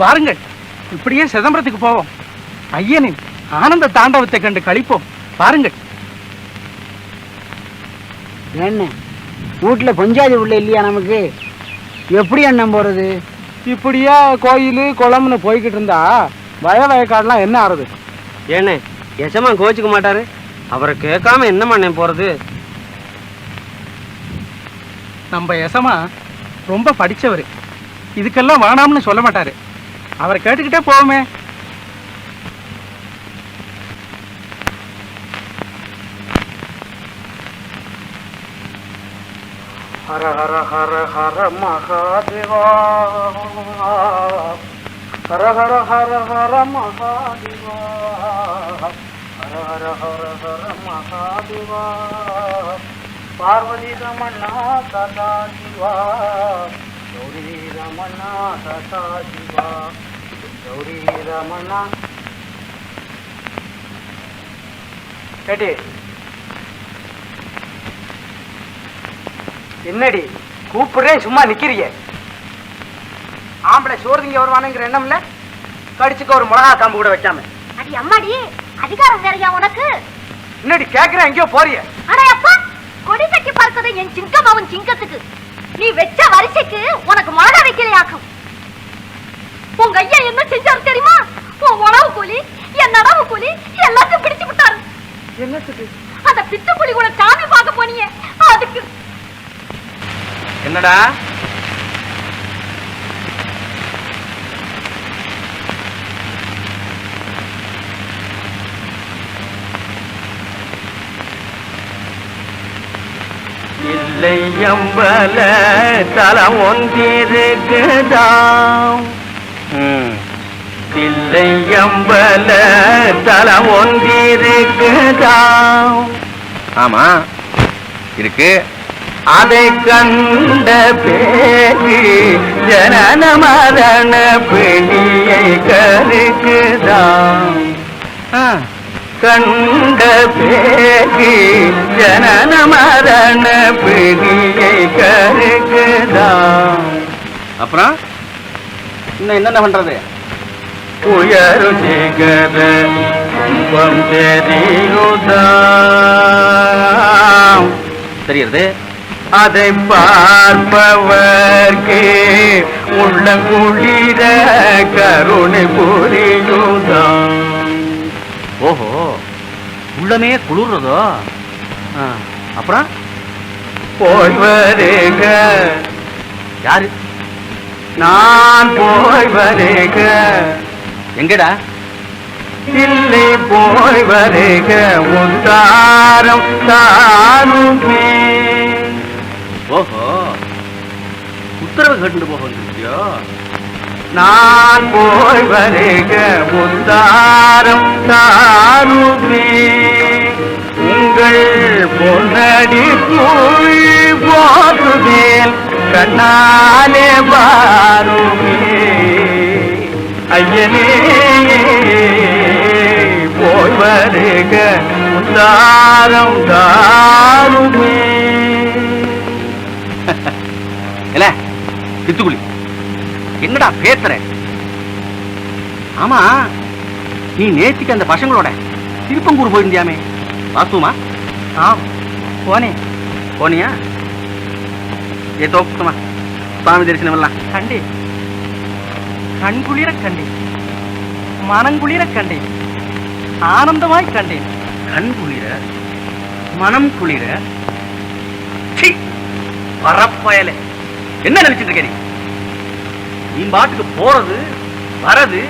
பாருங்கள், இப்படியே சிதம்பரத்துக்கு போவோம். ஐயனின் ஆனந்த தாண்டவத்தை கண்டு கழிப்போம். பாருங்கள். என்ன வீட்டுல பஞ்சாயத்து உள்ள இல்லையா? நமக்கு எப்படி எண்ணம் போறது? இப்படியா கோயில் குளம்னு போய்கிட்டு இருந்தா வயக்காடுலாம் என்ன ஆறுது? ஏண்ணே எசமா கோச்சுக்க மாட்டாரு. அவரை கேட்காம என்ன பண்ண போறது? நம்ம எசமா ரொம்ப படிச்சவரு, இதுக்கெல்லாம் வேணாம்னு சொல்ல மாட்டாரு. அவரை கேட்டுக்கிட்டே போவோமே. ஹர ஹர ஹர ஹர மகாதேவா, ஹர ஹர ஹர ஹர மகாதேவா, ஹர ஹர ஹர ஹர மகாதேவா, பார்வதி ரமணா சதா சிவா, கௌரி ரமணா சதா சிவா, கௌரி ரமணா. கேட்டி, என்னடி கூப்பிடுறேன் சும்மா நிக்கிறிய? ஆம்பளை சோறுதிங்க வருவானுங்கிற எண்ணம்ல கடிச்சுக்க ஒரு மிளகா காம்பு கூட வைக்காம. அடி அம்மாடி, அதிகாரம் வேறையா உனக்கு? என்னடி கேக்குறேன், எங்கயோ போறிய? அடே அப்பா, கொடி கட்டி பார்க்கறது என் சிங்கம் அவன் சிங்கத்துக்கு. நீ வெச்ச வரிசைக்கு உனக்கு மிளகா வைக்கலையாக்கும். உங்க ஐயா என்ன செஞ்சாரு தெரியுமா? உன் உணவு கூலி, என் நடவு கூலி எல்லாத்தையும் பிடிச்சு விட்டாரு. என்னத்துக்கு? அந்த பித்து புலி கூட சாமி பார்க்க போனியே, அதுக்கு. என்னடா இல்லை எம்பல தலம் ஒன்றிருக்குதாம். இல்லை எம்பல தலம் ஒன்றிருக்குதாம். ஆமா இருக்கு. அதை கண்ட பேரு ஜனன மரண பிணியை கருக்குதாம். கண்ட பேரு ஜனன மரண பிணியை கருக்குதாம். அப்புறம் இன்னும் என்னென்ன பண்றது? உயரு சிகர தெரியுதாம். தெரியுது. அதை பார்ப்பவர்க்கு உள்ள குளிர கருணை புரியுதாம். ஓஹோ, உள்ளமே குளிர்றதோ? அப்புறம் போய் வருக. யாரு? நான் போய் வருக. எங்கடா? இல்லை போய் வருக உத்தாரம் தாருமே. ஓஹோ, உத்தரவு கேட்டு போக வந்துருக்கியோ? நான் போய் வருக உத்தாரம் தாருமே. உங்கள் பொன்னடி போய் போகுவேல் கண்ணாலே பாருமே. ஐயனே போய் வருக உத்தாரம் தாருமே. இல்ல பித்துக்குளி, என்னடா பேசுற? ஆமா, நீ நேத்திக்கு அந்த பசங்களோட திருப்பங்கூர் போயிருந்தியாமே, வாஸ்துமா? போனேன். போனியா? ஏ தோக்குமா சுவாமி தரிசனம் எல்லாம் கண்டே, கண்குளிர கண்டேன், மனங்குளிர கண்டேன், ஆனந்தமாய் கண்டேன். கண் குளிர மனம் குளிர. பரப்பயல, என்ன நினைச்சிட்டு இருக்க நீ? நீ பாட்டுக்கு போறது வரது,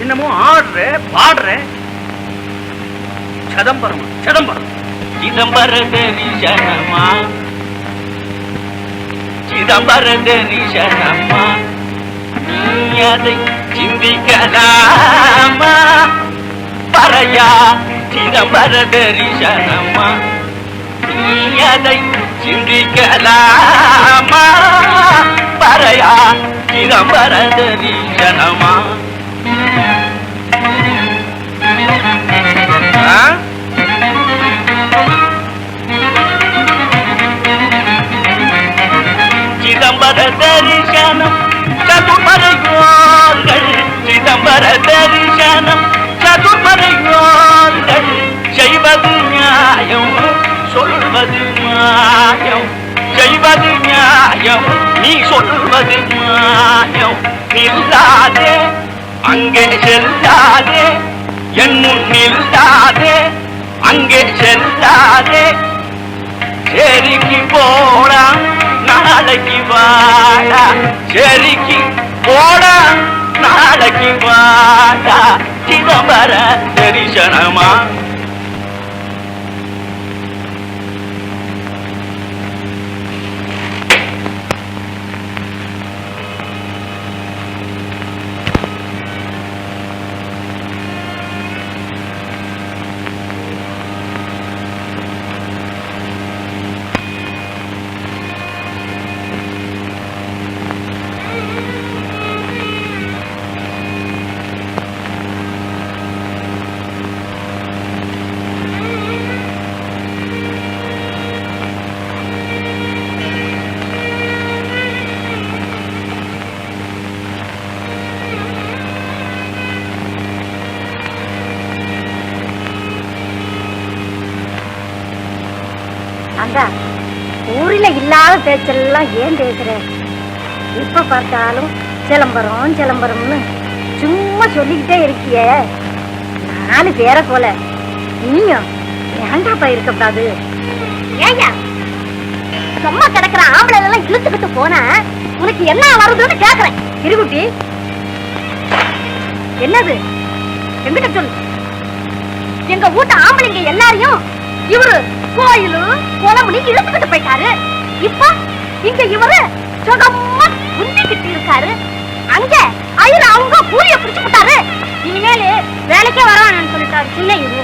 இன்னமும் ஆடுற பாடுற. சிதம்பரம் சிதம்பரம் சிதம்பர தரிசனமா, சிதம்பர தரிசனமா. நீ அதை சிந்திக்கலாமா? பறையா சிதம்பர தரிசனமா. நீ அதை சிந்திக்கலாமா? பறையா சிதம்பர தரிசனமா. சிதம்பர தரிசனம் சதுமரையோ இருப்பது மாயம். நில்லாதே அங்கே செல்லாதே, என் முன் நில்லாதே அங்கே செல்லாதே. செருக்கி போடா நாளைக்கு வாடா, செருக்கி போடா நாளைக்கு வாடா. சிதம்பர தரிசனமா. அந்த ஊரில இல்லாத பேச்செல்லாம் ஏன் பேசுற? இப்ப பார்த்தாலும் சிலம்பரம் சிலம்பரம்னு சும்மா சொல்லிக்கிட்டே இருக்கியே. 4 பேரை போல நீயும் ஏண்டாப்பா இருக்கக்கூடாது? ஏயா சும்மா கிடக்குற ஆம்பளை எல்லாம் இழுத்துக்கிட்டு போனா உனக்கு என்ன வருதுன்னு கேக்குறேன். திருகுட்டி என்னது எங்கிட்ட சொல்லு. எங்க வீட்டு ஆம்பளைங்க எல்லாரையும் இவரு கோயிலு குளமுனி இழுத்துக்கிட்டு போயிட்டாரு. இப்ப இங்க இவரு சுகமா குந்திக்கிட்டு இருக்காரு. அங்க ஐயர் அவங்க கூலிய பிடிச்சு விட்டாரு. இனிமேல் வேலைக்கே வரவானு சொல்லிட்டாரு சின்ன இது.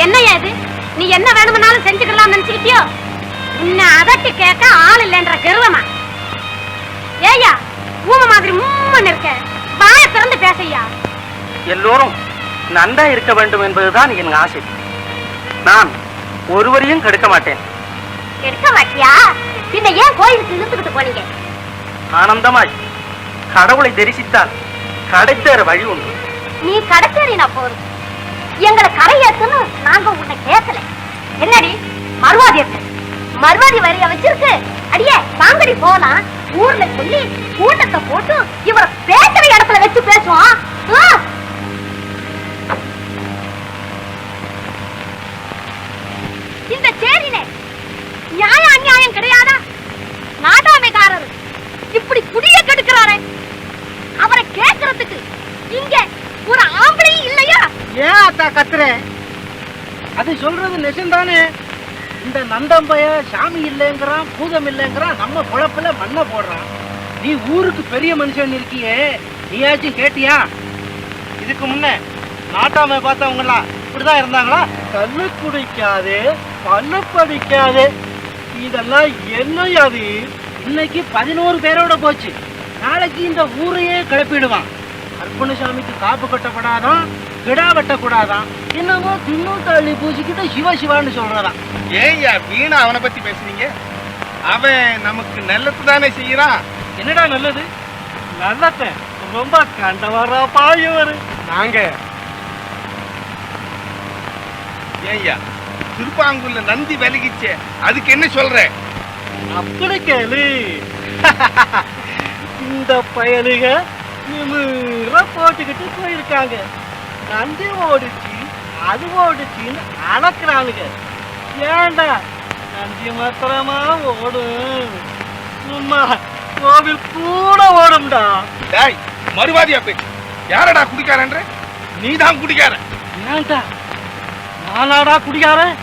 என்னையா இது? நீ என்ன வேணும்னாலும் செஞ்சுக்கலாம் நினைச்சுக்கிட்டியோ? இன்னும் அதட்டி கேட்க ஆள் இல்லைன்ற கருவமா? ஏய்யா ஊம மாதிரி மூமன் இருக்க, வாய திறந்து பேசையா. எல்லோரும் நன்றா இருக்க வேண்டும் என்பதுதான் என் ஆசை. நான் ஒருவரையும் கெடுக்க மாட்டேன். கெடுக்க மாட்டியா? பின்ன ஏன் கோயிலுக்கு இழுத்துக்கிட்டு போனீங்க? ஆனந்தமாய் கடவுளை தரிசித்தால் கடைத்தேற வழி உண்டு. நீ கடைத்தேறினா போதும், எங்களை கரையேத்துன்னு நாங்க உன்னை கேட்கல. என்னடி மறுவாதி இருக்கு? மறுவாதி வரிய வச்சிருக்கு. அடியே வாங்கடி போலாம். ஊர்ல சொல்லி கூட்டத்தை போட்டு இவரை பேசுற இடத்துல வச்சு பேசுவான். இந்த சேரியில நியாய அநியாயம் கிடையாதா? நாட்டாமைக்காரர் இப்படி குடிய கெடுக்கிறாரே, அவரை கேட்கறதுக்கு இங்க ஒரு ஆம்பளையும் இல்லையா? ஏன் அத்தா கத்துற? அது சொல்றது நெசந்தானே. இந்த நந்தம்பைய சாமி இல்லைங்கிறான், பூதம் இல்லைங்கிறான், நம்ம குழப்பில மண்ணை போடுறான். நீ ஊருக்கு பெரிய மனுஷன் இருக்கியே, நீயாச்சும் கேட்டியா? இதுக்கு முன்ன நாட்டாமை பார்த்தவங்களா இப்படிதான் இருந்தாங்களா? கண்ணு குடிக்காது பல்லு படிக்காது, இதெல்லாம் என்னையாது? இன்னைக்கு 11 பேரோட போச்சு, நாளைக்கு இந்த ஊரையே கிளப்பிடுவான். அர்ப்பணசாமிக்கு காப்பு கட்டப்படாதான், கிடா வெட்டக்கூடாதான், என்னமோ தின்னும் தள்ளி பூசிக்கிட்டு சிவ சிவான்னு சொல்றதான். ஏய்யா வீணா அவனை பத்தி பேசுறீங்க? அவன் நமக்கு நல்லது தானே செய்யறான். என்னடா நல்லது? நல்லத ரொம்ப கண்டவரா பாயவர். நாங்க ஏய்யா திருப்பாங்கூர்ல நந்தி விலகிச்சே, அதுக்கு என்ன சொல்ற? அப்படி கேளு. இந்த பயலுக நிமிர போட்டுக்கிட்டு போயிருக்காங்க. நந்தி ஓடிச்சு அது ஓடிச்சின்னு அளக்குறானுங்க. ஏண்டா நந்தி மாத்திரமா ஓடும்? சும்மா கோவில் கூட ஓடும்டா. டேய் மறுவாதியா பேச்சு. யாரடா குடிக்காரன்ற? நீதான் குடிக்கார. ஏண்டா நானாடா குடிக்காரன்?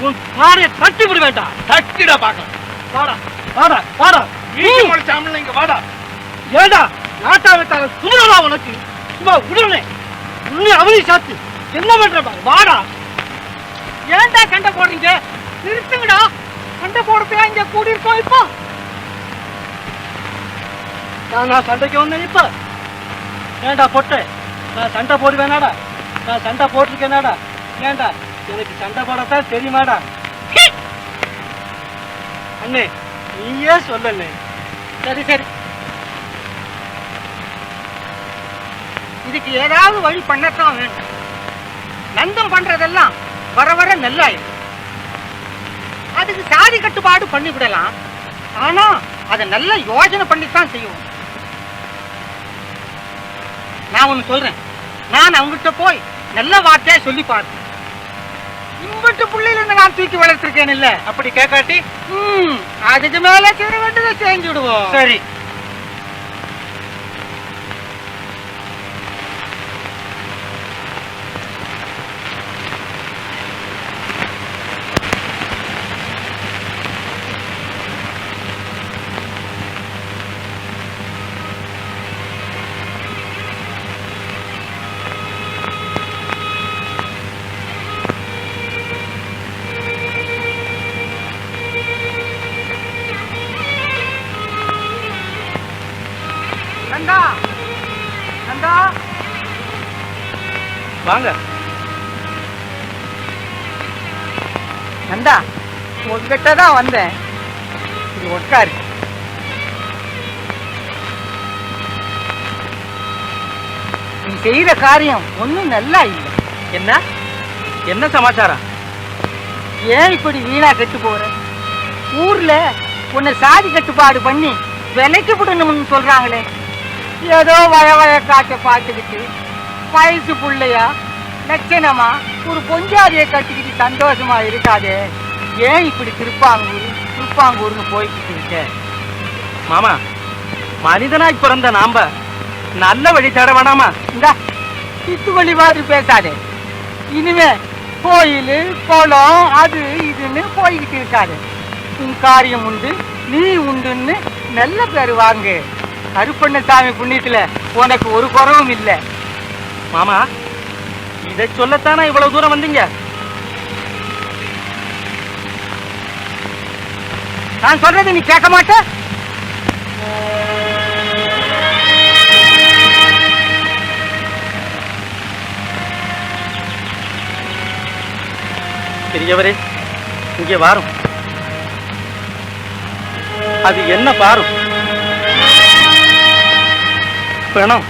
உன் காரையை தட்டி விட வேண்டாம். தட்டிடா பாக்கலாம். வாடா வாடா வாடா. வீட்டு முளைச்சாமல் இங்க வாடா. ஏண்டா நாட்டாவத்தால சுமரா உனக்கு? சும்மா உடனே உன்னை அவனி சாத்து என்ன பண்ற பாரு. வாடா. ஏண்டா சண்டை போடுறீங்க? நிறுத்துங்கடா. சண்டை போடுறப்ப இங்க கூடி இருக்கோம். இப்போ நான் சண்டைக்கு வந்தேன். இப்ப ஏண்டா பொட்டை நான் சண்டை போடுவேனாடா? நான் சண்டை போட்டிருக்கேனாடா? ஏண்டா எனக்கு சண்டை போடத்தான் தெரியுமாடா? அண்ணே நீயே சொல்லண்ணே. சரி சரி, இதுக்கு ஏதாவது வழி பண்ணத்தான் வேணும். நந்தம் பண்றதெல்லாம் வர வர நல்லாயிடும். அதுக்கு சாதி கட்டுப்பாடு பண்ணிவிடலாம். ஆனா அதை நல்லா யோசனை பண்ணித்தான் செய்வோம். நான் ஒண்ணு சொல்றேன், நான் அவங்ககிட்ட போய் நல்ல வார்த்தையா சொல்லி பார்த்தேன். இம்பட்டு பிள்ளையில இருந்து நான் தூக்கி வளர்த்திருக்கேன் இல்ல, அப்படி கேட்காட்டி அதுக்கு மேல செய்ய வேண்டியதை செஞ்சு விடுவோம். சரி. நந்தா, நந்தா, வாங்க. நந்தா, உங்ககிட்ட தான் வந்தேன். இது உட்காரு. நீ செய்யற காரியம் ஒண்ணும் நல்லா இல்லை. என்ன என்ன சமாச்சாரம்? ஏன் இப்படி வீணா கெட்டு போற? ஊர்ல உன்னை சாதி கட்டுப்பாடு பண்ணி விலைக்கு விடணும்னு சொல்றாங்களே. ஏதோ வய காட்ட பார்த்துக்கிட்டு வயசு புள்ளையா லட்சணமா ஒரு பொஞ்சாதியை கட்டிக்கிட்டு சந்தோஷமா இருக்காதே. ஏன் இப்படி திருப்பாங்கூர்னு போய்கிட்டு இருக்க? மாமா, மனிதனாய் பிறந்த நாம நல்ல வழி தேட வேணாமா? இந்த இத்து வழி மாதிரி பேசாதே. இனிமே கோயில் குளம் அது இதுன்னு போய்கிட்டு இருக்காது. உன் காரியம் உண்டு, நீ உண்டுன்னு நல்ல பேர் வாங்கு. கருப்பண்ணசாமி புண்ணியத்துல உனக்கு ஒரு குறவும் இல்லை. மாமா, இதை சொல்லத்தானே இவ்வளவு தூரம் வந்தீங்க? நான் சொல்றது நீ கேட்க மாட்ட? பெரியவரே, இங்கே வாரும். அது என்ன பாரும்? பணம்.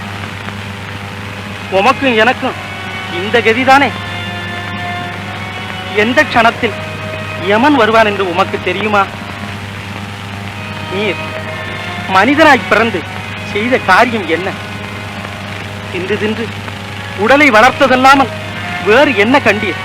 உமக்கும் எனக்கும் இந்த கதிதானே. எந்த க்ஷணத்தில் யமன் வருவான் என்று உமக்கு தெரியுமா? நீர் மனிதனாய் பிறந்து செய்த காரியம் என்ன? தின்று தின்று உடலை வளர்த்ததல்லாமல் வேறு என்ன கண்டீர்?